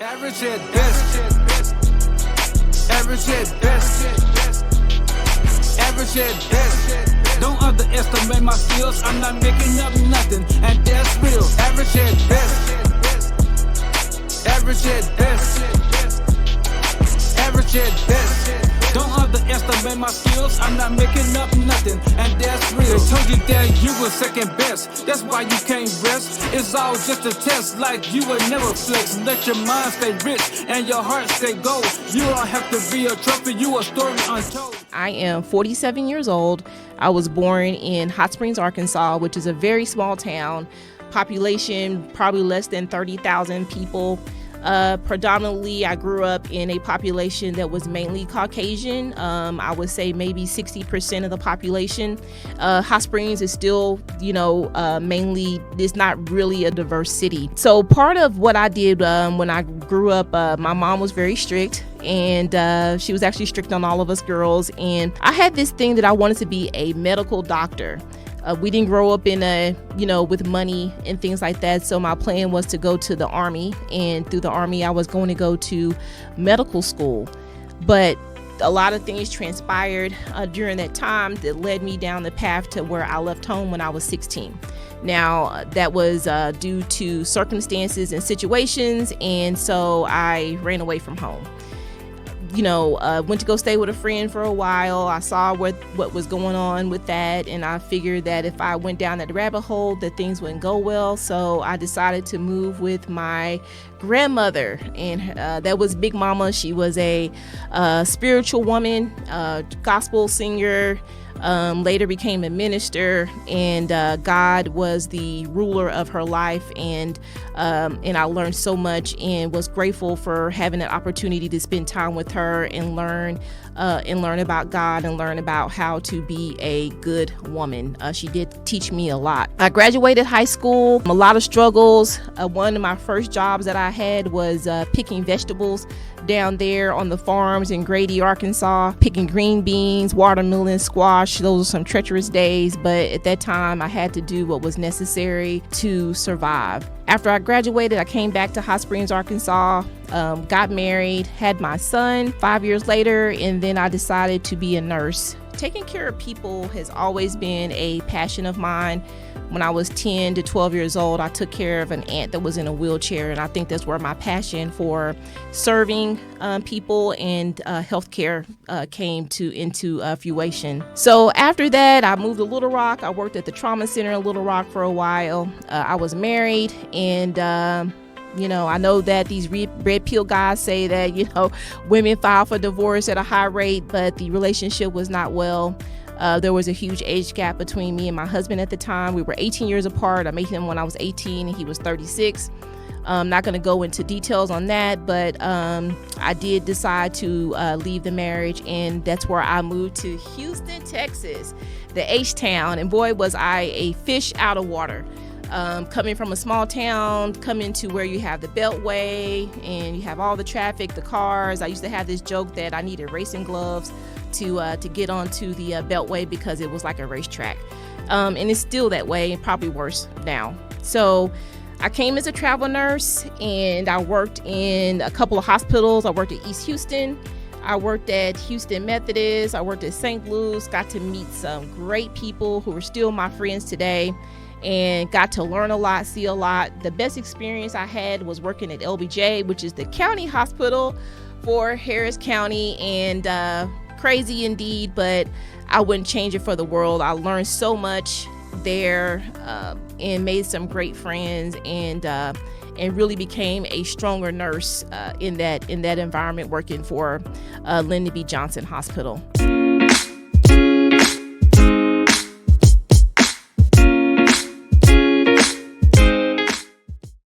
Average at best. Average at best. Average at best. Don't underestimate my skills. I'm not making up nothing, and that's real. Average at best. Average at best. Average at best. Don't underestimate my skills. I'm not making up nothing, and that's real. They told you that you were second best. That's why you can't rest. It's all just a test, like you will never flex. Let your mind stay rich and your heart stay gold. You don't have to be a trophy. You a story untold. I am 47 years old. I was born in Hot Springs, Arkansas, which is a very small town. Population probably less than 30,000 people. Predominantly, I grew up in a population that was mainly Caucasian. I would say maybe 60% of the population. Hot Springs is still, mainly, it's not really a diverse city. So part of what I did when I grew up, my mom was very strict, and she was actually strict on all of us girls. And I had this thing that I wanted to be a medical doctor. We didn't grow up in with money and things like that. So my plan was to go to the Army, and through the Army, I was going to go to medical school. But a lot of things transpired during that time that led me down the path to where I left home when I was 16. Now, that was due to circumstances and situations, and so I ran away from home. Went to go stay with a friend for a while. I saw what was going on with that, and I figured that if I went down that rabbit hole, that things wouldn't go well. So I decided to move with my grandmother, and that was Big Mama. She was a spiritual woman, gospel singer, later became a minister, and God was the ruler of her life, and I learned so much and was grateful for having an opportunity to spend time with her and learn about God and learn about how to be a good woman. She did teach me a lot. I graduated high school, a lot of struggles. One of my first jobs that I had was picking vegetables down there on the farms in Grady, Arkansas, picking green beans, watermelon, squash. Those were some treacherous days, but at that time I had to do what was necessary to survive. After I graduated, I came back to Hot Springs, Arkansas, got married, had my son 5 years later, and then I decided to be a nurse. Taking care of people has always been a passion of mine. When I was 10 to 12 years old, I took care of an aunt that was in a wheelchair, and I think that's where my passion for serving people and healthcare came into fruition. So after that, I moved to Little Rock. I worked at the trauma center in Little Rock for a while. I was married, and I know that these red pill guys say that, women file for divorce at a high rate, but the relationship was not well. There was a huge age gap between me and my husband at the time. We were 18 years apart. I met him when I was 18 and he was 36. I'm not going to go into details on that, but I did decide to leave the marriage, and that's where I moved to Houston, Texas, the H-Town. And boy, was I a fish out of water. Coming from a small town, coming to where you have the Beltway and you have all the traffic, the cars. I used to have this joke that I needed racing gloves to get onto the Beltway because it was like a racetrack. And it's still that way, and probably worse now. So I came as a travel nurse, and I worked in a couple of hospitals. I worked at East Houston. I worked at Houston Methodist. I worked at St. Louis. Got to meet some great people who are still my friends today, and got to learn a lot, see a lot. The best experience I had was working at LBJ, which is the county hospital for Harris County, and crazy indeed, but I wouldn't change it for the world. I learned so much there, and made some great friends, and really became a stronger nurse in that environment, working for Lyndon B. Johnson Hospital.